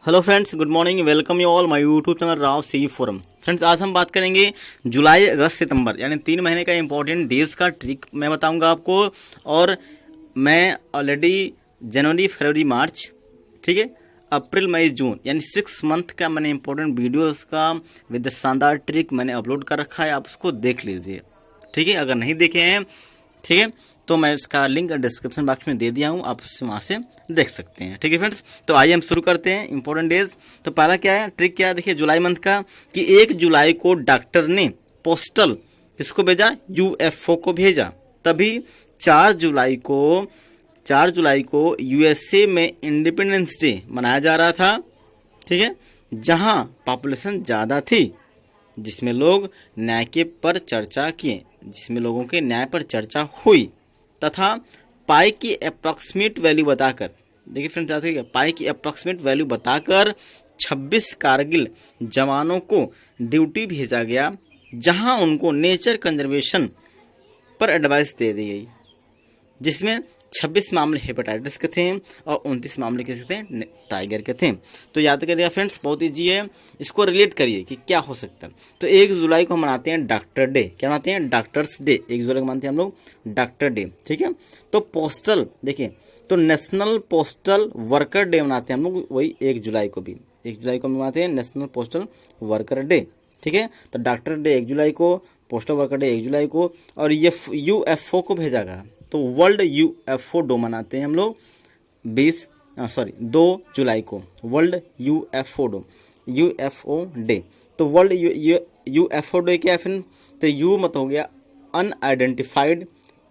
Hello friends, good morning. Welcome you all my YouTube channel Rao C forum. Friends, आज हम बात करेंगे जुलाई, अगस्त, सितंबर यानी 3 महीने का इंपॉर्टेंट डेज का ट्रिक मैं बताऊंगा आपको। और मैं ऑलरेडी जनवरी, फरवरी, मार्च, ठीक है, अप्रैल, मई, जून यानी 6 मंथ का मैंने इंपॉर्टेंट वीडियोस का विद शानदार ट्रिक मैंने अपलोड कर रखा है। आप उसको देख लीजिए, ठीक है। अगर नहीं देखे हैं, ठीक है, तो मैं इसका लिंक डिस्क्रिप्शन बॉक्स में दे दिया हूँ, आप उससे वहाँ से देख सकते हैं, ठीक है फ्रेंड्स। तो आइए हम शुरू करते हैं इंपॉर्टेंट डेज। तो पहला क्या है, ट्रिक क्या है, देखिए जुलाई मंथ का कि 1 जुलाई को डॉक्टर ने पोस्टल किसको भेजा, यूएफओ को भेजा। तभी 4 जुलाई को यूएसए में इंडिपेंडेंस डे मनाया जा रहा था, ठीक है, जहाँ पॉपुलेशन ज़्यादा थी, जिसमें लोग न्याय के पर चर्चा किए, जिसमें लोगों के न्याय पर चर्चा हुई, तथा पाई की अप्रॉक्सीमेट वैल्यू बताकर, देखिए फ्रेंड्स याद रखिएगा, पाई की अप्रॉक्सीमेट वैल्यू बताकर 26 कारगिल जवानों को ड्यूटी भेजा गया, जहां उनको नेचर कंजर्वेशन पर एडवाइस दे दी गई, जिसमें 26 मामले हेपेटाइटिस के थे और 29 मामले किसके थे, टाइगर के थे। तो याद करिएगा फ्रेंड्स, बहुत ईजी है, इसको रिलेट करिए कि क्या हो सकता है। तो 1 जुलाई को हम मनाते हैं डॉक्टर डे। क्या मनाते हैं, डॉक्टर्स डे। 1 जुलाई को मानते हैं हम लोग डॉक्टर डे, ठीक है। तो पोस्टल, देखिए, तो नेशनल पोस्टल वर्कर डे मनाते हैं हम लोग, वही 1 जुलाई को भी। 1 जुलाई को हम मनाते हैं नेशनल पोस्टल वर्कर डे, ठीक है। तो डॉक्टर डे 1 जुलाई को, पोस्टल वर्कर डे 1 जुलाई को, और ये यूएफओ को भेजा गया। तो वर्ल्ड यूएफओ डे मनाते हैं हम लोग 2 जुलाई को, वर्ल्ड यूएफओ डे। तो वर्ल्ड यूएफओ डे क्या है फिर, तो यू मत हो गया unidentified,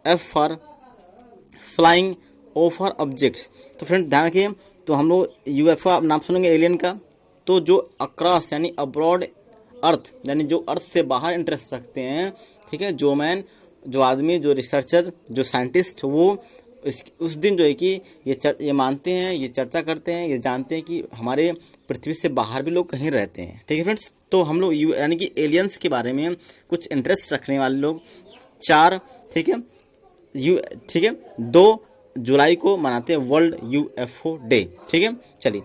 F for flying over objects. तो फ्रेंड ध्यान रखिए, तो हम लोग यूएफओ आप नाम सुनेंगे एलियन का, तो जो अक्रॉस यानी अब्रॉड अर्थ, यानी जो अर्थ से बाहर इंटरेस्ट रखते हैं, ठीक है, जो आदमी, जो रिसर्चर, जो साइंटिस्ट, वो उस दिन जो है कि ये मानते हैं, ये चर्चा करते हैं, ये जानते हैं कि हमारे पृथ्वी से बाहर भी लोग कहीं रहते हैं, ठीक है फ्रेंड्स। तो हम लोग यानी कि एलियंस के बारे में कुछ इंटरेस्ट रखने वाले लोग 4, ठीक है, ठीक है, 2 जुलाई को मनाते हैं वर्ल्ड यूएफओ डे, ठीक है। चलिए,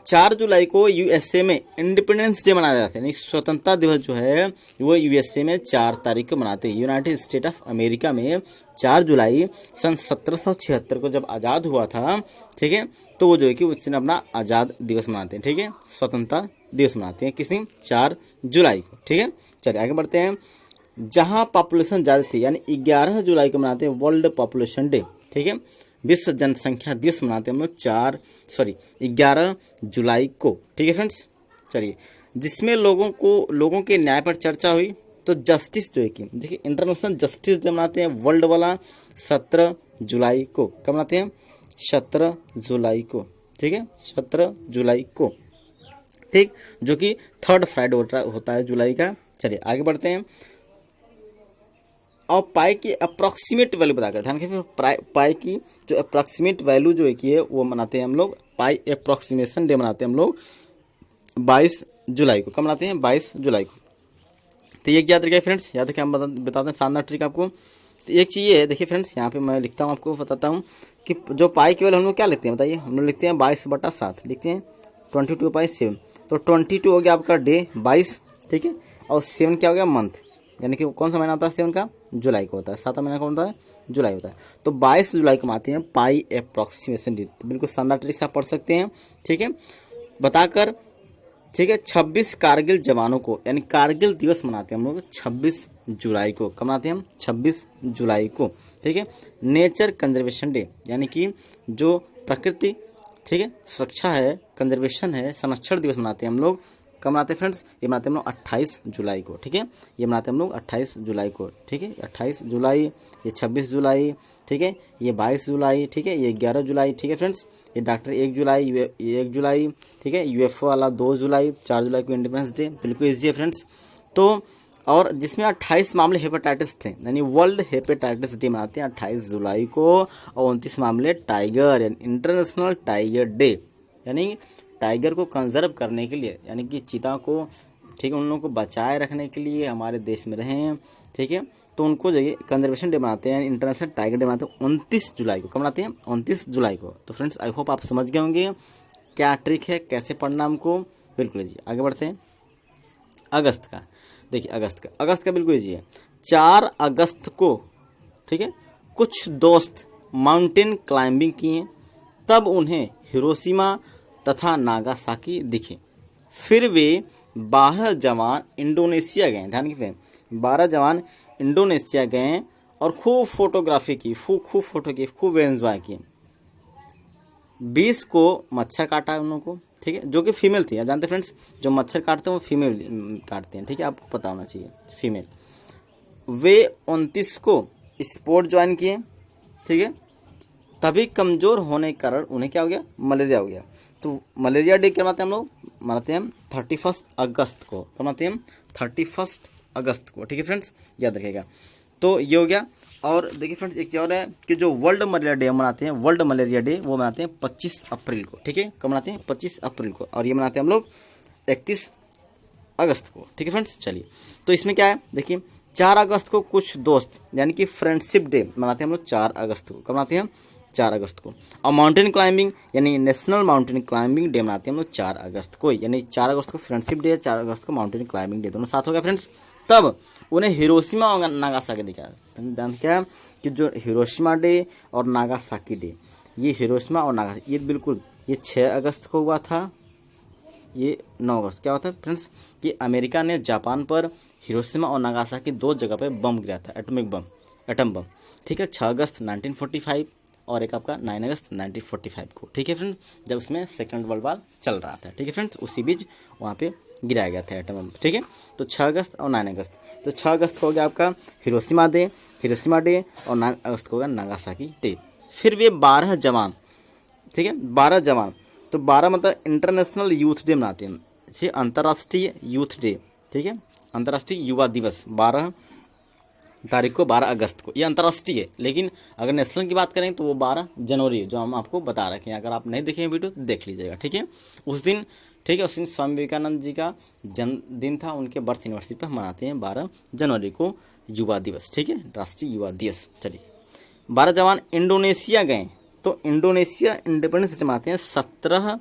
4 जुलाई को यूएसए में इंडिपेंडेंस डे मनाया जाता है, यानी स्वतंत्रता दिवस जो है वो यूएसए में 4 तारीख को मनाते हैं। यूनाइटेड स्टेट ऑफ अमेरिका में 4 जुलाई सन 1776 को जब आज़ाद हुआ था, ठीक है, तो वो जो है कि उस दिन अपना आज़ाद दिवस मनाते हैं, ठीक है, स्वतंत्रता दिवस मनाते हैं किसी 4 जुलाई को, ठीक है। चलिए आगे बढ़ते हैं। जहाँ पॉपुलेशन ज़्यादा थी, यानी 11 जुलाई को मनाते हैं वर्ल्ड पॉपुलेशन डे, ठीक है, विश्व जनसंख्या दिवस मनाते हैं हम लोग 11 जुलाई को, ठीक है फ्रेंड्स। चलिए, जिसमें लोगों के न्याय पर चर्चा हुई। तो जस्टिस जो है कि देखिए, इंटरनेशनल जस्टिस डे मनाते हैं वर्ल्ड वाला 17 जुलाई को। कब मनाते हैं, 17 जुलाई को, ठीक है, 17 जुलाई को, ठीक, जो कि 3rd फ्राइडे होता है जुलाई का। चलिए आगे बढ़ते हैं। और पाई की अप्रॉक्सीमेट वैल्यू बताकर, ध्यान रखिए, पाई की जो अप्रॉक्सीमेट वैल्यू जो है कि है वो मनाते हैं हम लोग, पाई अप्रॉक्सीमेशन डे मनाते हैं हम लोग 22 जुलाई को। कब मनाते हैं, 22 जुलाई को। तो ये याद रखिए फ्रेंड्स, याद रखिए, हम बताते हैं शानदार ट्रिक आपको। तो एक चीज़ ये है, देखिए फ्रेंड्स, यहाँ पे मैं लिखता हूँ, आपको बताता हूँ कि जो पाई की वैल्यू हम लोग क्या लिखते हैं, बताइए, हम लोग लिखते हैं 22/7, लिखते हैं 22/7। तो 22 हो गया आपका डे 22, ठीक है, और 7 क्या हो गया, मंथ, यानी कि कौन सा महीना होता है 7 का, जुलाई को होता है। 7वां महीना कौन होता है, जुलाई होता है। तो 22 जुलाई को आते हैं पाई अप्रॉक्सीमेशन डे। बिल्कुल शानदार ट्रिक से आप पढ़ सकते हैं, ठीक है, बताकर, ठीक है। 26 कारगिल जवानों को, यानी कारगिल दिवस मनाते हैं हम लोग 26 जुलाई को। कब मनाते हैं हम, 26 जुलाई को, ठीक है। नेचर कंजर्वेशन डे, यानी कि जो प्रकृति, ठीक है, सुरक्षा है, कंजर्वेशन है, संरक्षण दिवस मनाते हैं हम लोग। कब मनाते हैं फ्रेंड्स, ये मनाते हैं हम लोग 28 जुलाई को, ठीक है, ये मनाते हैं हम लोग 28 जुलाई को, ठीक है, 28 जुलाई, ये 26 जुलाई, ठीक है, ये 22 जुलाई, ठीक है, ये 11 जुलाई, ठीक है फ्रेंड्स। ये डॉक्टर 1 जुलाई, ये 1 जुलाई, ठीक है, यूएफओ वाला 2 जुलाई, 4 जुलाई को इंडिपेंडेंस डे। बिल्कुल ईजी है फ्रेंड्स। तो और जिसमें 28 मामले हेपेटाइटिस थे, यानी वर्ल्ड हेपेटाइटिस डे मनाते हैं 28 जुलाई को, और 29 मामले टाइगर, यानी इंटरनेशनल टाइगर डे, यानी टाइगर को कंजर्व करने के लिए, यानी कि चीता को, ठीक है, उन लोगों को बचाए रखने के लिए हमारे देश में रहें, ठीक है, तो उनको जो ये कंजर्वेशन डे मनाते हैं, इंटरनेशनल टाइगर डे मनाते हैं 29 जुलाई को। कब मनाते हैं, 29 जुलाई को। तो फ्रेंड्स, आई होप आप समझ गए होंगे क्या ट्रिक है, कैसे पढ़ना हमको, बिल्कुल जी। आगे बढ़ते हैं। अगस्त का देखिए, अगस्त का बिल्कुल ईजी है। 4 अगस्त को, ठीक है, कुछ दोस्त माउंटेन क्लाइंबिंग किए, तब उन्हें हिरोशिमा तथा नागासाकी दिखे। फिर वे 12 जवान इंडोनेशिया गए, ध्यान रखिए, 12 जवान इंडोनेशिया गए और खूब फोटोग्राफी की, खूब फोटो की, खूब एंजॉय किए। 20 को मच्छर काटा उन लोगों को, ठीक है, जो कि फीमेल थी। आप जानते हैं फ्रेंड्स, जो मच्छर काटते हैं वो फीमेल काटते हैं, ठीक है, आपको पता होना चाहिए, फीमेल। वे 29 को स्पोर्ट ज्वाइन किए, ठीक है, तभी कमज़ोर होने के कारण उन्हें क्या हो गया, मलेरिया हो गया। तो मलेरिया डे क्या मनाते हैं हम लोग, मनाते हैं हम 31 अगस्त को, कब मनाते हैं हम, 31 अगस्त को, ठीक है फ्रेंड्स, याद रखिएगा। तो ये हो गया। और देखिए फ्रेंड्स, एक चीज़ और है कि जो वर्ल्ड मलेरिया डे मनाते हैं, वर्ल्ड मलेरिया डे वो मनाते हैं 25 अप्रैल को, ठीक है, कब मनाते हैं, 25 अप्रैल को। और ये मनाते हैं हम लोग 31 अगस्त को, ठीक है फ्रेंड्स। चलिए, तो इसमें क्या है, देखिए 4 अगस्त को कुछ दोस्त, यानी कि फ्रेंडशिप डे मनाते हैं हम लोग 4 अगस्त को, कब मनाते हैं हम, 4 अगस्त को। और माउंटेन क्लाइंबिंग यानी नेशनल माउंटेन क्लाइंबिंग डे मनाते हैं हम लोग 4 अगस्त को, यानी 4 अगस्त को फ्रेंडशिप डे, 4 अगस्त को माउंटेन क्लाइंबिंग डे, दोनों साथ हो गया फ्रेंड्स। तब उन्हें हिरोशिमा और नागासाकी दिखा, क्या कि जो हिरोशिमा डे और नागासाकी डे, ये हिरोशिमा और नागासाकी, ये बिल्कुल ये 6 अगस्त को हुआ था, ये 9 अगस्त। क्या होता है फ्रेंड्स कि अमेरिका ने जापान पर हिरोशिमा और नागासाकी 2 जगह पे बम गिराया था, एटॉमिक बम, एटम बम, ठीक है, 6 अगस्त 1945 और एक आपका 9 अगस्त 1945 को, ठीक है फ्रेंड्स, जब उसमें सेकंड वर्ल्ड वॉर चल रहा था, ठीक है फ्रेंड्स, उसी बीच वहाँ पे गिराया गया था एटम बम, ठीक है। तो 6 अगस्त और 9 अगस्त, तो 6 अगस्त को हो गया आपका हिरोशिमा डे, और 9 अगस्त को होगा नागासाकी डे। फिर वे 12 जवान, ठीक है, 12 जवान, तो 12 मतलब इंटरनेशनल यूथ डे मनाते हैं, ठीक, अंतर्राष्ट्रीय यूथ डे, ठीक है, अंतर्राष्ट्रीय युवा दिवस 12 तारीख को, 12 अगस्त को, ये अंतर्राष्ट्रीय है। लेकिन अगर नेशनल की बात करें तो वो 12 जनवरी है, जो हम आपको बता रखे हैं। अगर आप नहीं देखें वीडियो तो देख लीजिएगा, ठीक है, उस दिन, ठीक है, उस दिन स्वामी विवेकानंद जी का जन्मदिन था, उनके बर्थ एनिवर्सरी पर मनाते हैं 12 जनवरी को युवा दिवस, ठीक है, राष्ट्रीय युवा दिवस। चलिए, 12 जवान इंडोनेशिया गए, तो इंडोनेशिया इंडिपेंडेंस डे मनाते हैं 17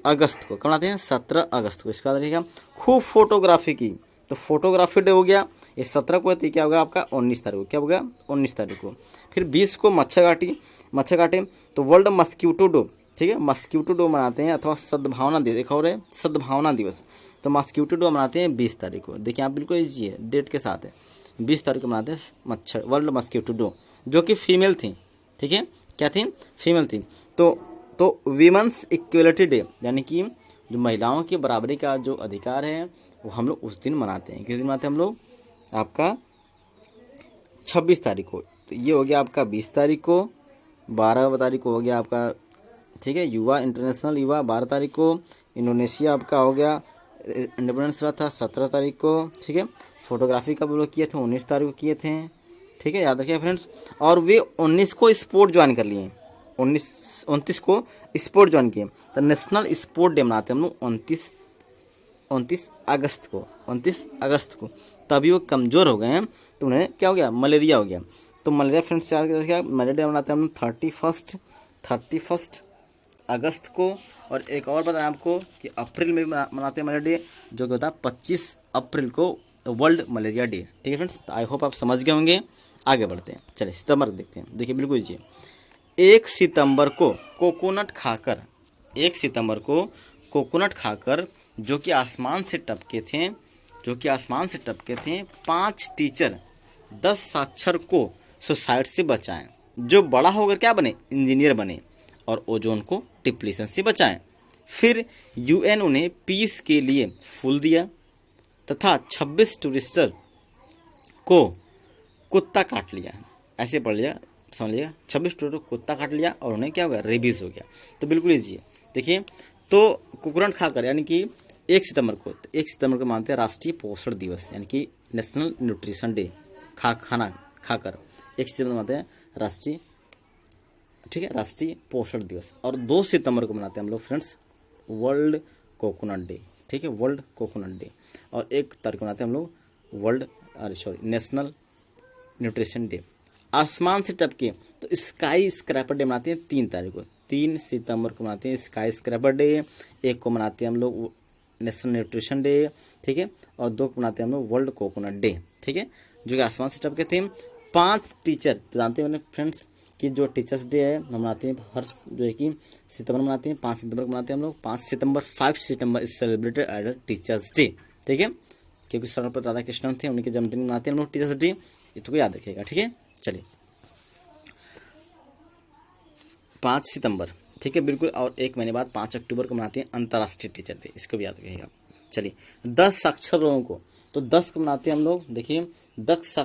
अगस्त को, कब मनाते हैं, 17 अगस्त को। इसका देखिएगा, खूब फोटोग्राफी की, तो फोटोग्राफी डे हो गया, ये 17 को, तो क्या होगा आपका 19 तारीख को, क्या होगा 19 तारीख को। फिर 20 को मच्छर काटे, तो वर्ल्ड मस्क्यूटो डे, ठीक है, मस्क्यूटो डे मनाते हैं, अथवा सद्भावना दिवस, एक और है सद्भावना दिवस, तो मस्क्यूटो डे मनाते हैं 20 तारीख को। देखिए आप बिल्कुल ईजी है, डेट के साथ है, 20 तारीख को मनाते हैं वर्ल्ड मस्क्यूटो डे, जो कि फीमेल थी, ठीक है, क्या थी, फीमेल थी। तो वीमेंस इक्वलिटी डे, यानी कि जो महिलाओं की बराबरी का जो अधिकार है वो हम लोग उस दिन मनाते हैं। किस दिन मनाते हैं हम लोग, आपका 26 तारीख को। तो ये हो गया आपका 20 तारीख को, 12 तारीख को हो गया आपका, ठीक है, युवा इंटरनेशनल युवा 12 तारीख को। इंडोनेशिया आपका हो गया, इंडिपेंडेंस हुआ था 17 तारीख को, ठीक है। फोटोग्राफी कब लोग किए थे, 19 तारीख को किए थे, ठीक है, याद रखिए फ्रेंड्स। और वे 19 को स्पोर्ट ज्वाइन कर लिए, 29 को स्पोर्ट ज्वाइन किए। तो नेशनल स्पोर्ट डे मनाते हैं हम लोग 29 अगस्त को। तभी वो कमज़ोर हो गए हैं, तो उन्हें क्या हो गया, मलेरिया हो गया। तो मलेरिया फ्रेंड्स क्या, मलेरिया डे मनाते हैं हम लोग 31 अगस्त को। और एक और बताएं आपको कि अप्रैल में मनाते हैं मलेरिया डे, जो कि होता है 25 अप्रैल को वर्ल्ड मलेरिया डे, ठीक है फ्रेंड्स। तो आई होप आप समझ गए होंगे। आगे बढ़ते हैं, चलिए सितंबर देखते हैं। देखिए बिल्कुल जी, 1 सितंबर को कोकोनट खाकर, 1 सितंबर को कोकोनट खाकर जो कि आसमान से टपके थे 5 टीचर 10 साक्षर को सुसाइड से बचाएं, जो बड़ा होकर क्या बने, इंजीनियर बने, और ओजोन को डिप्लीशन से बचाएं। फिर यूएन उन्हें पीस के लिए फूल दिया, तथा 26 टूरिस्टर को कुत्ता काट लिया। ऐसे पढ़ लिया, समझ लिया, 26 टूरिस्टर को कुत्ता काट लिया और उन्हें क्या हो गया, रेबीज हो गया। तो बिल्कुल ईजी है। देखिए, तो कोकोनट खाकर, यानी कि 1 सितंबर को मानते हैं राष्ट्रीय पोषण दिवस, यानी कि नेशनल न्यूट्रिशन डे। खाना खाकर 1 सितंबर मानते हैं राष्ट्रीय, ठीक है, राष्ट्रीय पोषण दिवस। और 2 सितंबर को मनाते हैं हम लोग फ्रेंड्स वर्ल्ड कोकोनट डे, ठीक है, वर्ल्ड कोकोनट डे। और 1 तारीख को मनाते हैं हम लोग नेशनल न्यूट्रिशन डे। आसमान से टपके, तो स्काई स्क्रैपर डे मनाते हैं 3 तारीख को। 3 सितंबर को मनाते हैं स्काई स्क्रैपर डे, 1 को मनाते हैं हम लोग नेशनल न्यूट्रिशन डे, ठीक है, और 2 को मनाते हैं हम लोग वर्ल्ड कोकोनट डे, ठीक है, जो कि आसमान से टपके थे। 5 टीचर, तो जानते हैं फ्रेंड्स कि जो टीचर्स डे है हम मनाते हैं हर जो है कि सितंबर मनाते हैं, 5 सितंबर को मनाते हैं हम लोग। 5 सितंबर is celebrated as teachers day, ठीक है, क्योंकि सर्वपल्ली राधाकृष्णन थे, उनके जन्मदिन मनाते हैं हम लोग टीचर्स डे, ये तो याद रखिएगा, ठीक है। चलिए 5 सितंबर, ठीक है, बिल्कुल, और 1 महीने बाद 5 अक्टूबर को मनाते हैं अंतर्राष्ट्रीय टीचर डे, इसको भी याद रखिएगा। चलिए 10 साक्षर लोगों को, तो 10 को मनाते हैं हम लोग, देखिए 10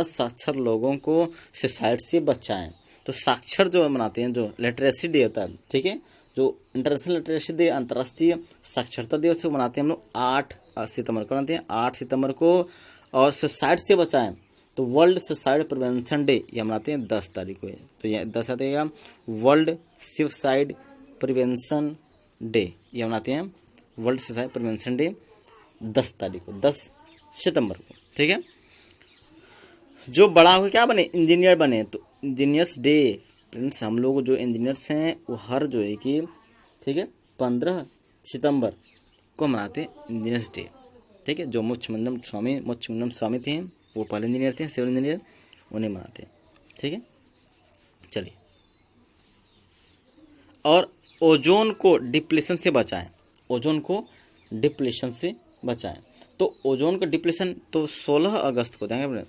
साक्षर लोगों को सुसाइड से बचाएं। तो साक्षर जो मनाते हैं, जो लिटरेसी डे होता है, ठीक है, जो इंटरनेशनल लिटरेसी डे, अंतर्राष्ट्रीय साक्षरता दिवस को मनाते हैं हम लोग 8 सितंबर को मनाते हैं, 8 सितंबर को। और सुसाइड से बचाएं तो वर्ल्ड सुसाइड प्रिवेंशन डे ये मनाते हैं 10 तारीख को है, तो ये 10 आएगा वर्ल्ड सुसाइड प्रिवेंशन डे, ये मनाते हैं वर्ल्ड सुसाइड प्रिवेंशन डे 10 तारीख को, 10 सितंबर को, ठीक है। जो बड़ा हो क्या बने, इंजीनियर बने, तो इंजीनियर्स डे फ्रेंड्स, हम लोग जो इंजीनियर्स हैं वो हर जो है कि, ठीक है, 15 सितंबर को मनाते हैं इंजीनियर्स डे, ठीक है। जो मोक्षानंद स्वामी थे वो पहले इंजीनियर थे, सिविल इंजीनियर, उन्हें मनाते हैं, ठीक है। चलिए, और ओजोन को डिप्लेशन से बचाएं, ओजोन को डिप्लेशन से बचाएं। तो ओजोन का डिप्लेशन तो 16 अगस्त को देंगे,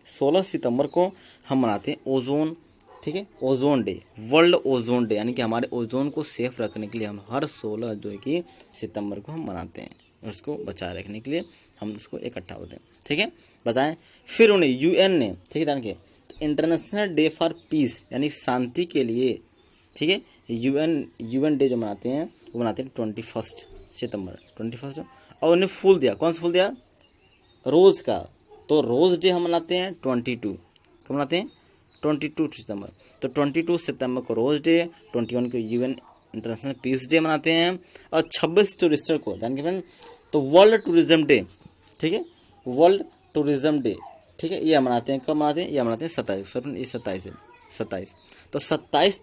16 सितंबर को हम मनाते हैं ओजोन, ठीक है, ozone day, world ozone day, यानी कि हमारे ओजोन को सेफ रखने के लिए हम हर 16 जो है कि सितंबर को हम मनाते हैं, उसको बचाए रखने के लिए हम उसको इकट्ठा होते हैं, ठीक है, बचाएं। फिर उन्हें यूएन ने, ठीक है, देखिए तो इंटरनेशनल डे फॉर पीस यानी शांति के लिए, ठीक है, यूएन डे जो मनाते हैं वो मनाते हैं 21 सितंबर, 21, और उन्हें फूल दिया, कौन सा फूल दिया, रोज़ का, तो रोज़ डे हम मनाते हैं 22, कब मनाते हैं 22 सितंबर, तो 22 सितंबर को रोज़ डे, 21 को यूएन इंटरनेशनल पीस डे मनाते हैं, और 26 टूरिस्टर को ध्यान रखें तो वर्ल्ड टूरिज्म डे, ठीक है, वर्ल्ड टूरिज्म डे, ठीक है, ये मनाते हैं, कब मनाते हैं, ये मनाते हैं 27, तो 27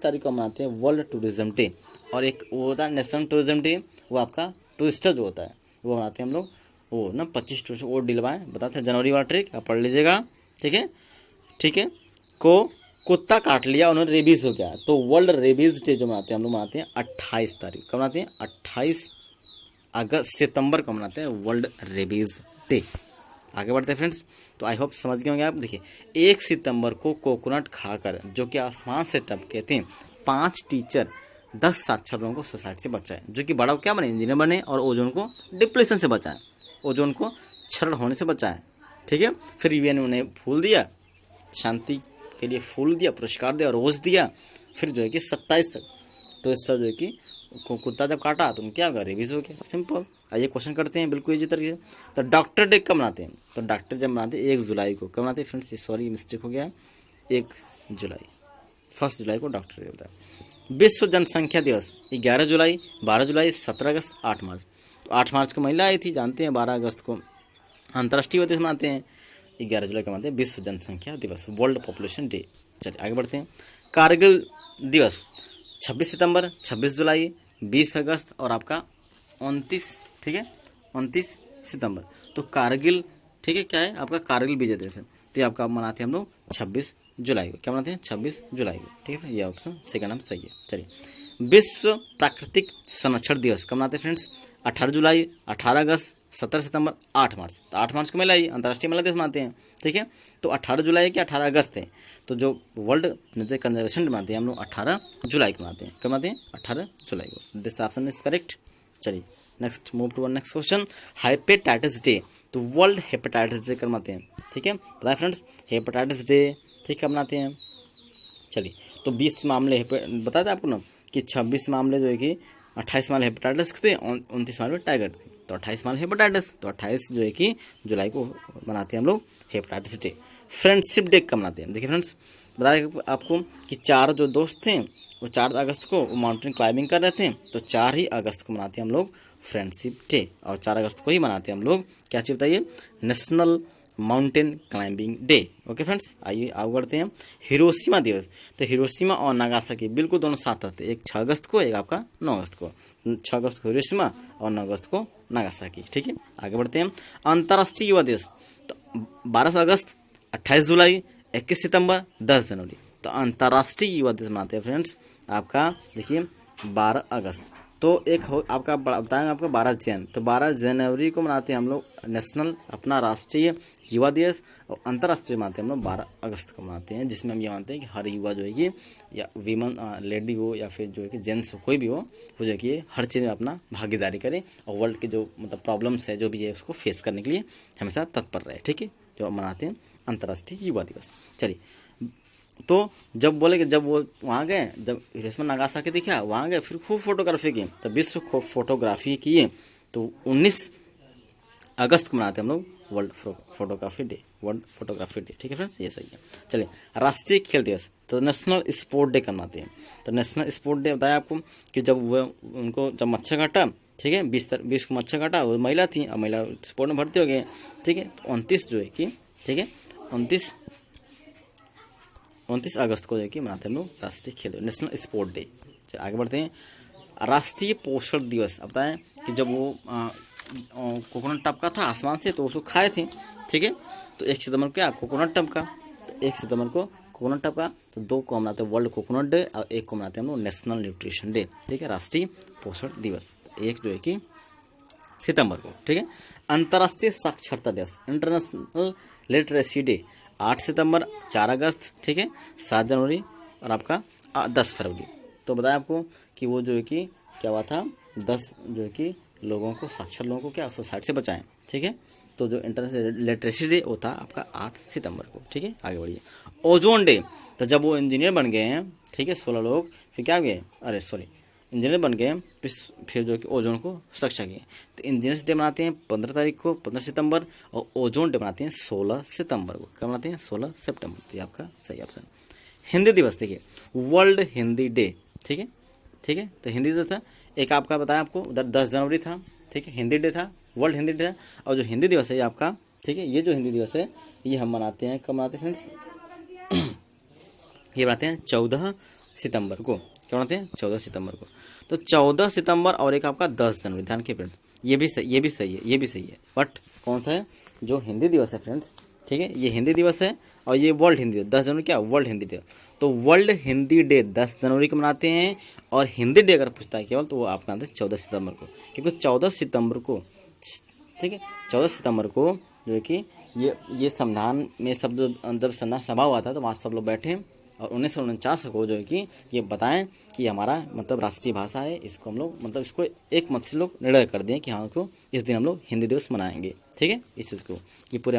तारीख को मनाते हैं वर्ल्ड टूरिज्म डे। और एक वो होता है नेशनल टूरिज्म डे, वो आपका टूरिस्टर जो होता है वो मनाते हैं हम लोग, वो ना 25 टूरिस्ट वो डलवाएँ, बताते हैं जनवरी वाला ट्रिक आप पढ़ लीजिएगा, ठीक है, ठीक है। को कुत्ता काट लिया, उन्होंने रेबीज़ हो गया, तो वर्ल्ड रेबीज़ डे जो मनाते हैं हम लोग मनाते हैं 28 तारीख, कब मनाते हैं 28 सितंबर को मनाते हैं वर्ल्ड रेबीज़ डे। आगे बढ़ते हैं फ्रेंड्स, तो आई होप समझ गए होंगे आप। देखिए 1 सितंबर को कोकोनट खाकर जो कि आसमान से टपके थे 5 टीचर 10 साक्षर लोगों को सुसाइड से बचाए, जो कि बड़ा क्या बने, इंजीनियर बने, और ओजोन को डिप्लेशन से बचाएं, ओजोन को क्षरण होने से बचाएं, ठीक है। फिर यूएन ने उन्हें फूल दिया, शांति के लिए फूल दिया, पुरस्कार दिया, रोज़ दिया। फिर जो है कि 27 तो इस जो है कि कुत्ता जब काटा तो क्या होगा, रेबीज़ हो गया, सिंपल। आइए क्वेश्चन करते हैं बिल्कुल इसी तरीके से। तो डॉक्टर डे कब मनाते हैं, तो डॉक्टर जब मनाते हैं 1 जुलाई को, कब मनाते हैं फ्रेंड्स, सॉरी मिस्टेक हो गया, 1 जुलाई, 1 जुलाई को डॉक्टर डे होता है। विश्व जनसंख्या दिवस 11 जुलाई, 12 जुलाई, 17 अगस्त, 8 मार्च। तो 8 मार्च को महिला आई थी, जानते हैं, 12 अगस्त को अंतर्राष्ट्रीय दिवस मनाते हैं, 11 जुलाई को मनाते हैं विश्व जनसंख्या दिवस, वर्ल्ड पॉपुलेशन डे। चलिए आगे बढ़ते हैं। कारगिल दिवस 26 सितंबर, 26 जुलाई, 20 अगस्त और आपका 29, ठीक है, 29 सितंबर। तो कारगिल, ठीक है, क्या है आपका कारगिल विजय दिवस है, तो ये आपका मनाते हैं हम लोग 26 जुलाई को, क्या मनाते हैं 26 जुलाई को, ठीक है, ये ऑप्शन सेकंड आंसर सही है। चलिए विश्व प्राकृतिक संरक्षण दिवस कब मनाते हैं फ्रेंड्स, 18 जुलाई, 18 अगस्त, 17 सितंबर, 8 मार्च। तो 8 मार्च को महिला अंतर्राष्ट्रीय महिला दिवस मनाते हैं, ठीक है। तो 18 जुलाई के 18 अगस्त है, तो जो वर्ल्ड नेचर कंजर्वेशन मनाते हैं हम लोग 18 जुलाई को मनाते हैं, कब मनाते हैं 18 जुलाई को, दिस ऑप्शन इज करेक्ट। चलिए next move to next question. Hepatitis day, तो वर्ल्ड हेपेटाइटिस डे कब मनाते हैं, ठीक है, पता है फ्रेंड्स, हेपेटाइटिस डे ठीक कब मनाते हैं। चलिए तो 20 मामले बताया था आपको ना कि 26 मामले जो है कि 28 मामले हेपेटाइटिस थे, 29 मामले टाइगर थे, तो 28 मामले हेपेटाइटिस, तो 28 जो है कि जुलाई को मनाते हैं हम लोग हेपेटाइटिस डे। फ्रेंडशिप डे कब मनाते हैं, देखिए फ्रेंड्स बताया आपको कि 4 जो दोस्त थे वो 4 अगस्त को माउंटेन क्लाइंबिंग कर रहे थे, तो 4 ही अगस्त को मनाते हैं हम लोग फ्रेंडशिप डे, और 4 अगस्त को ही मनाते हैं हम लोग क्या चीज़ बताइए, national mountain climbing day. Okay friends, आइए आगे बढ़ते हैं। हिरोशिमा दिवस, तो हिरोशिमा और नागासाकी बिल्कुल दोनों साथ आते हैं, एक 6 अगस्त को, एक आपका 9 अगस्त को। 6 अगस्त को हिरोशिमा और 9 अगस्त को नागासाकी। ठीक है, आगे बढ़ते हैं। अंतर्राष्ट्रीय युवा दिवस, तो 12 अगस्त, 28 जुलाई, 21 सितंबर, 10 जनवरी। तो अंतर्राष्ट्रीय युवा दिवस मनाते हैं फ्रेंड्स आपका, देखिए 12 अगस्त। तो एक हो आपका बताएंगे आपका 12 जैन, तो 12 जनवरी को मनाते हैं हम लोग नेशनल अपना राष्ट्रीय युवा दिवस, और अंतर्राष्ट्रीय मनाते हैं हम लोग 12 अगस्त को मनाते हैं, जिसमें हम ये मानते हैं कि हर युवा जो है ये, या वीमन लेडी हो या फिर जो है कि जेंट्स कोई भी हो, वो जो है कि हर चीज़ में अपना भागीदारी करे और वर्ल्ड के जो मतलब प्रॉब्लम्स है जो भी है उसको फेस करने के लिए हमेशा तत्पर रहे। ठीक है, जो मनाते हैं अंतर्राष्ट्रीय युवा दिवस। चलिए, तो जब बोले कि जब वो वहाँ गए, जब हिरोशिमा नागासाकी दिखा वहाँ गए, फिर खूब फोटोग्राफी की, तो विश्व खूब फोटोग्राफी किए, तो 19 अगस्त को मनाते हैं हम लोग world photography day, world photography day. ठीक है फ्रेंड्स, ये सही है। चलिए, राष्ट्रीय खेल दिवस, तो नेशनल स्पोर्ट डे मनाते हैं। तो नेशनल स्पोर्ट डे बताया आपको कि जब वो उनको जब मच्छर काटा, ठीक है, 20 को मच्छर काटा, वो महिला थी, और महिला स्पोर्ट में भर्ती हो गए। ठीक है, तो 29 जो है कि, ठीक है, 29 अगस्त को जो है कि मनाते हैं हम लोग राष्ट्रीय खेल दिवस, नेशनल स्पोर्ट डे। चलिए आगे बढ़ते हैं। राष्ट्रीय पोषण दिवस, अब बताएं कि जब वो कोकोनट टपका था आसमान से, तो उसको खाए थे। ठीक है, तो 1 सितंबर को क्या कोकोनट टपका, तो 1 सितंबर को कोकोनट टपका, तो 2 को मनाते हैं वर्ल्ड कोकोनट डे, और 1 को मनाते हैं हम लोग नेशनल न्यूट्रिशन डे। ठीक है, राष्ट्रीय पोषण दिवस, एक जो है कि सितंबर को। ठीक है, अंतर्राष्ट्रीय साक्षरता दिवस, इंटरनेशनल लिटरेसी डे, 8 सितंबर, 4 अगस्त, ठीक है, 7 जनवरी और आपका 10 फरवरी। तो बताया आपको कि वो जो है कि क्या हुआ था, 10 जो है कि लोगों को, साक्षर लोगों को क्या सोसाइटी से बचाएं। ठीक है, तो जो इंटरनेशनल लिटरेसी डे वो था आपका 8 सितंबर को। ठीक है, आगे बढ़िए। ओजोन डे, तो जब वो इंजीनियर बन गए हैं, ठीक है, 16 लोग, फिर क्या गए, अरे सॉरी, इंजीनियर बन गए, फिर जो कि ओजोन को सुरक्षा किए। तो इंजीनियर्स डे मनाते हैं 15 तारीख को, 15 सितंबर, और ओजोन डे मनाते हैं 16 सितंबर को। कब मनाते हैं, 16 सितंबर। तो ये आपका सही ऑप्शन। हिंदी दिवस, देखिए वर्ल्ड हिंदी डे। ठीक है, ठीक है, तो हिंदी दिवस है एक आपका बताया आपको उधर 10 जनवरी था। ठीक है, हिंदी डे था, वर्ल्ड हिंदी डे था। और जो हिंदी दिवस है ये आपका, ठीक है, ये जो हिंदी दिवस है ये हम मनाते हैं, कब मनाते हैं फ्रेंड्स, ये बनाते हैं 14 सितंबर को। क्या बनाते हैं, 14 सितंबर को। तो 14 सितंबर और एक आपका 10 जनवरी, ध्यान के फ्रेंड्स, ये भी सही, ये भी सही है, ये भी सही है, बट कौन सा है, जो हिंदी दिवस है फ्रेंड्स, ठीक है, ये हिंदी दिवस है, और ये वर्ल्ड हिंदी दिवस 10 जनवरी, क्या वर्ल्ड हिंदी डे। तो वर्ल्ड हिंदी डे 10 जनवरी को मनाते हैं, और हिंदी डे अगर पूछता है केवल, तो वो आप मनाते हैं 14 सितंबर को, क्योंकि 14 सितंबर को, ठीक है, 14 सितंबर को जो है कि ये संविधान में सब जो जब संविधान सभा हुआ था, तो वहाँ सब लोग बैठे, और 1949 को जो है कि ये बताएं कि हमारा मतलब राष्ट्रीय भाषा है, इसको हम लोग मतलब इसको एक मत से लोग निर्णय कर दें कि हाँ को इस दिन हम लोग हिंदी दिवस मनाएंगे। ठीक है, इस चीज़ को ये पूरे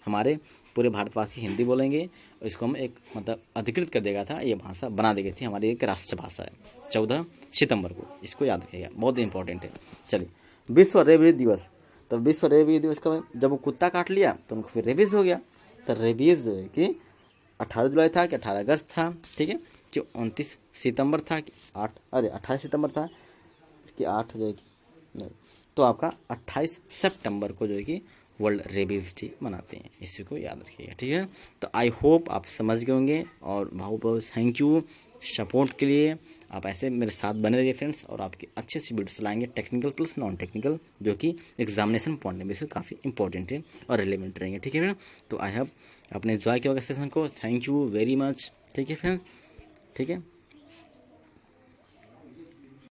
हमारे पूरे भारतवासी हिंदी बोलेंगे, और इसको हम एक मतलब अधिकृत कर देगा था, ये भाषा बना दी गई थी, हमारी एक राष्ट्रभाषा है। 14 सितंबर को, इसको याद रखिएगा, बहुत इंपॉर्टेंट है। चलिए, विश्व रेबीज दिवस, तो विश्व रेबीज दिवस कब, जब वो कुत्ता काट लिया तो उनको फिर रेबीज हो गया। तो रेबीज जो है कि 18 जुलाई था कि 18 अगस्त था, ठीक है, कि 29 सितंबर था कि 28 सितंबर था कि 8 जो है कि नहीं, तो आपका 28 सितंबर को जो है कि वर्ल्ड रेबीज डे मनाते हैं, इसी को याद रखिएगा। ठीक है, तो आई होप आप समझ गए होंगे, और बहुत बहुत थैंक यू सपोर्ट के लिए। आप ऐसे मेरे साथ बने रहिए फ्रेंड्स, और आपकी अच्छी अच्छी वीडियोस लाएंगे, टेक्निकल प्लस नॉन टेक्निकल, जो कि एग्जामिनेशन पॉइंट में से काफ़ी इंपॉर्टेंट है और रिलेवेंट रहेंगे। ठीक है फ्रेंड, तो आई हैव आपने एंजॉय किया होगा सेशन को, थैंक यू वेरी मच। ठीक है फ्रेंड्स, ठीक है।